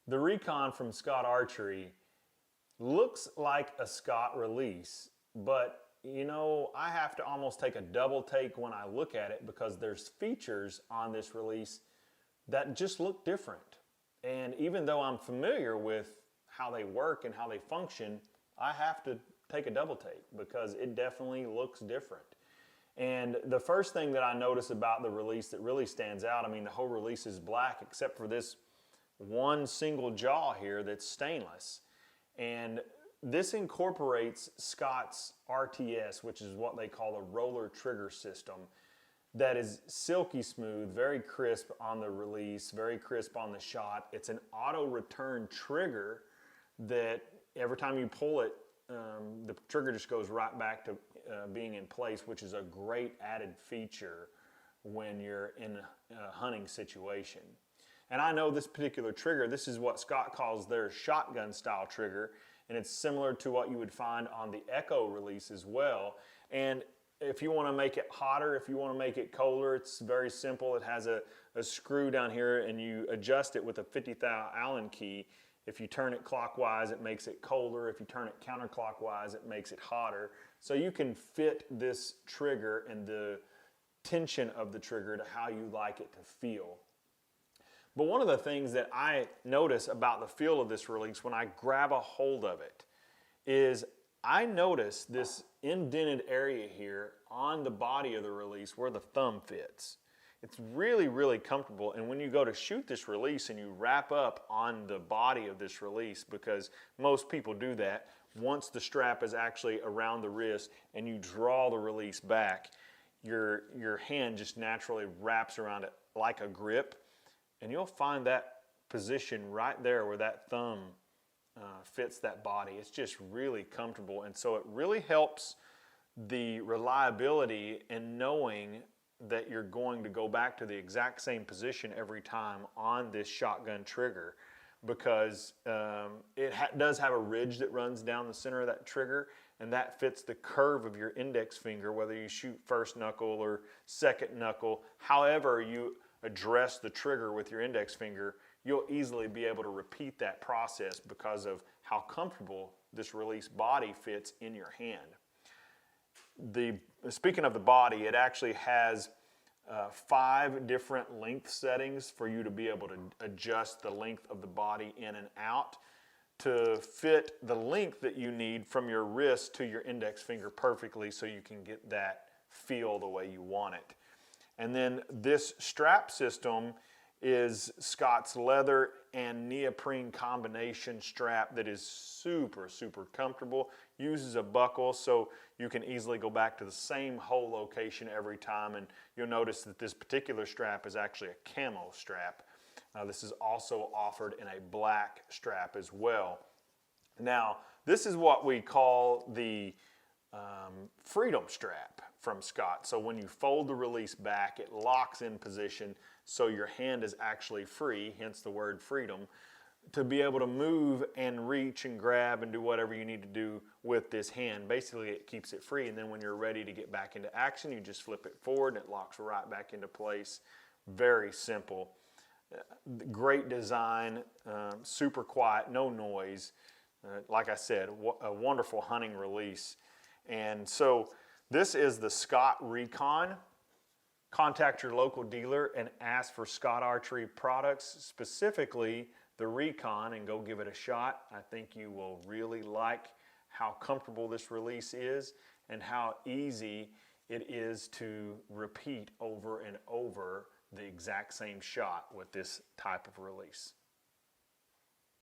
The Recon from Scott Archery looks like a Scott release, but you know, I have to almost take a double take when I look at it because there's features on this release that just look different. And even though I'm familiar with how they work and how they function, I have to take a double take because it definitely looks different. And the first thing that I notice about the release that really stands out, I mean, the whole release is black except for this one single jaw here that's stainless. And this incorporates Scott's RTS, which is what they call a roller trigger system, that is silky smooth, very crisp on the release, very crisp on the shot. It's an auto return trigger that every time you pull it, the trigger just goes right back to being in place, which is a great added feature when you're in a hunting situation. And I know this particular trigger, this is what Scott calls their shotgun style trigger, and it's similar to what you would find on the Echo release as well. And if you want to make it hotter, if you want to make it colder, it's very simple. It has a screw down here and you adjust it with a 50 thou Allen key. If you turn it clockwise, it makes it colder. If you turn it counterclockwise, it makes it hotter. So you can fit this trigger and the tension of the trigger to how you like it to feel. But one of the things that I notice about the feel of this release when I grab a hold of it is I notice this indented area here on the body of the release where the thumb fits. It's really, really comfortable, and when you go to shoot this release and you wrap up on the body of this release, because most people do that, once the strap is actually around the wrist and you draw the release back, your hand just naturally wraps around it like a grip, and you'll find that position right there where that thumb fits that body. It's just really comfortable, and so it really helps the reliability in knowing that you're going to go back to the exact same position every time on this shotgun trigger, because it does have a ridge that runs down the center of that trigger, and that fits the curve of your index finger, whether you shoot first knuckle or second knuckle. However you address the trigger with your index finger, you'll easily be able to repeat that process because of how comfortable this release body fits in your hand. Speaking of the body, it actually has 5 different length settings for you to be able to adjust the length of the body in and out to fit the length that you need from your wrist to your index finger perfectly, so you can get that feel the way you want it. And then this strap system is Scott's leather and neoprene combination strap that is super, super comfortable. Uses a buckle, so you can easily go back to the same hole location every time, and you'll notice that this particular strap is actually a camo strap. This is also offered in a black strap as well. Now, this is what we call the Freedom strap from Scott. So when you fold the release back, it locks in position so your hand is actually free, hence the word freedom, to be able to move and reach and grab and do whatever you need to do with this hand. Basically, it keeps it free, and then when you're ready to get back into action, you just flip it forward and it locks right back into place. Very simple. Great design, super quiet, no noise. Like I said, a wonderful hunting release. And so this is the Scott Recon. Contact your local dealer and ask for Scott Archery products, specifically the Recon, and go give it a shot. I think you will really like how comfortable this release is and how easy it is to repeat over and over the exact same shot with this type of release.